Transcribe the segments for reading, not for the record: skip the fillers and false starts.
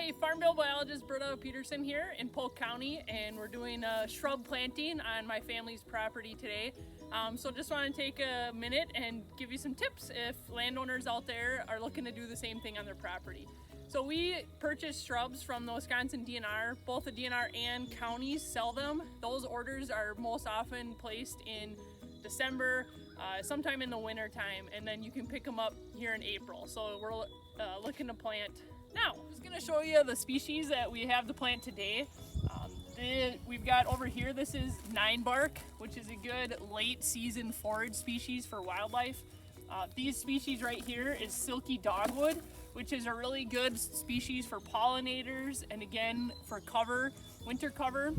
Hi, Farm Bill biologist Britta Peterson here in Polk County, and we're doing a shrub planting on my family's property today. So just want to take a minute and give you some tips if landowners out there are looking to do the same thing on their property. So we purchase shrubs from the Wisconsin DNR. Both the DNR and counties sell them. Those orders are most often placed in December, sometime in the winter time, and then you can pick them up here in April. So we're looking to plant now. I'm just gonna show you the species that we have to plant today. We've got over here, this is 9-bark, which is a good late season forage species for wildlife. These species right here is silky dogwood, which is a really good species for pollinators and again for cover, winter cover.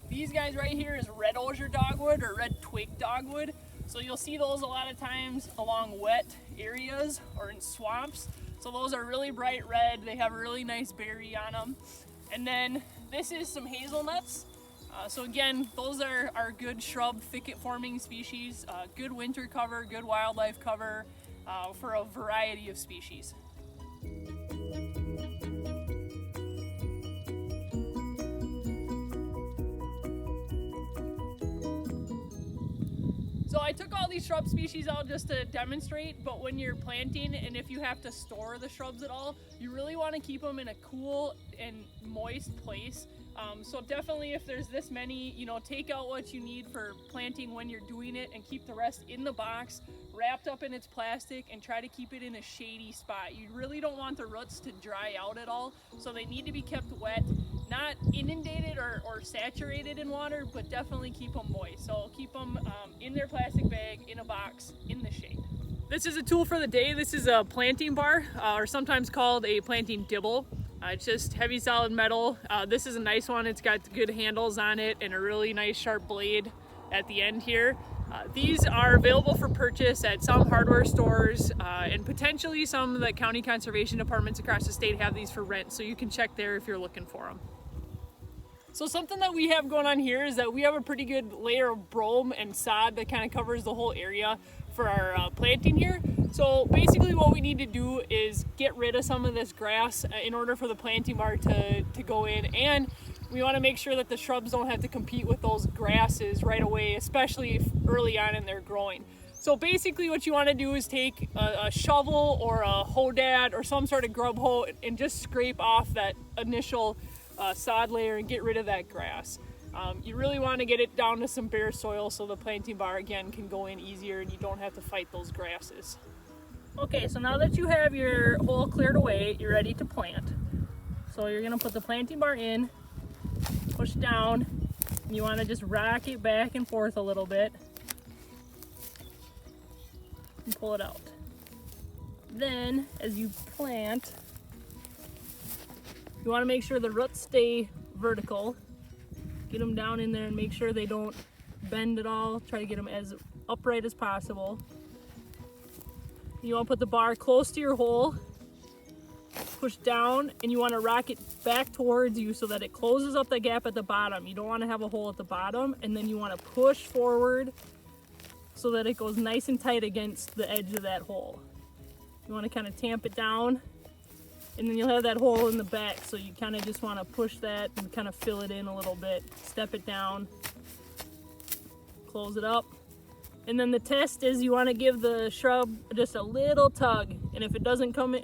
These guys right here is red osier dogwood or red twig dogwood. So you'll see those a lot of times along wet areas or in swamps. So those are really bright red. They have a really nice berry on them. And then this is some hazelnuts. So again, those are our good shrub thicket forming species, good winter cover, good wildlife cover for a variety of species. So I took all these shrub species out just to demonstrate, but when you're planting and if you have to store the shrubs at all, you really want to keep them in a cool and moist place. So definitely if there's this many, take out what you need for planting when you're doing it and keep the rest in the box, wrapped up in its plastic, and try to keep it in a shady spot. You really don't want the roots to dry out at all, so they need to be kept wet. Not inundated or saturated in water, but definitely keep them moist. So keep them in their plastic bag, in a box, in the shade. This is a tool for the day. This is a planting bar, or sometimes called a planting dibble. It's just heavy solid metal. This is a nice one. It's got good handles on it and a really nice sharp blade at the end here. These are available for purchase at some hardware stores and potentially some of the county conservation departments across the state have these for rent, so you can check there if you're looking for them. So something that we have going on here is that we have a pretty good layer of brome and sod that kind of covers the whole area for our planting here. So basically what we need to do is get rid of some of this grass in order for the planting bar to go in, and we want to make sure that the shrubs don't have to compete with those grasses right away, especially early on in their growing. So basically what you want to do is take a shovel or a hoe dad or some sort of grub hoe and just scrape off that initial sod layer and get rid of that grass. You really want to get it down to some bare soil so the planting bar again can go in easier and you don't have to fight those grasses. Okay, so now that you have your hole cleared away, you're ready to plant. So you're going to put the planting bar in, push down, and you want to just rock it back and forth a little bit and pull it out. Then as you plant, you want to make sure the roots stay vertical. Get them down in there and make sure they don't bend at all. Try to get them as upright as possible. You want to put the bar close to your hole, push down, and you want to rock it back towards you so that it closes up the gap at the bottom. You don't want to have a hole at the bottom, and then you want to push forward so that it goes nice and tight against the edge of that hole. You want to kind of tamp it down, and then you'll have that hole in the back, so you kind of just want to push that and kind of fill it in a little bit. Step it down, close it up. And then the test is you want to give the shrub just a little tug, and if it doesn't come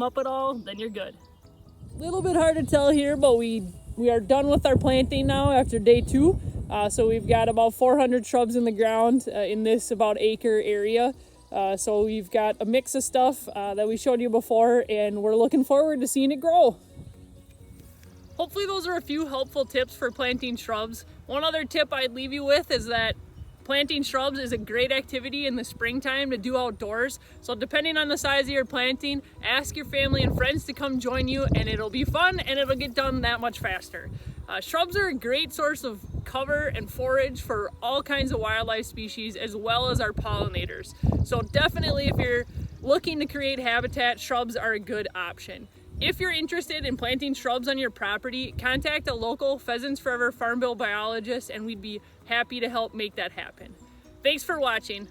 up at all, then you're good. A little bit hard to tell here, but we are done with our planting now after day 2. So we've got about 400 shrubs in the ground in this about acre area. So we've got a mix of stuff that we showed you before, and we're looking forward to seeing it grow. Hopefully those are a few helpful tips for planting shrubs. One other tip I'd leave you with is that planting shrubs is a great activity in the springtime to do outdoors. So depending on the size of your planting, ask your family and friends to come join you, and it'll be fun and it'll get done that much faster. Shrubs are a great source of cover and forage for all kinds of wildlife species as well as our pollinators. So definitely if you're looking to create habitat, shrubs are a good option. If you're interested in planting shrubs on your property, contact a local Pheasants Forever Farm Bill biologist and we'd be happy to help make that happen. Thanks for watching.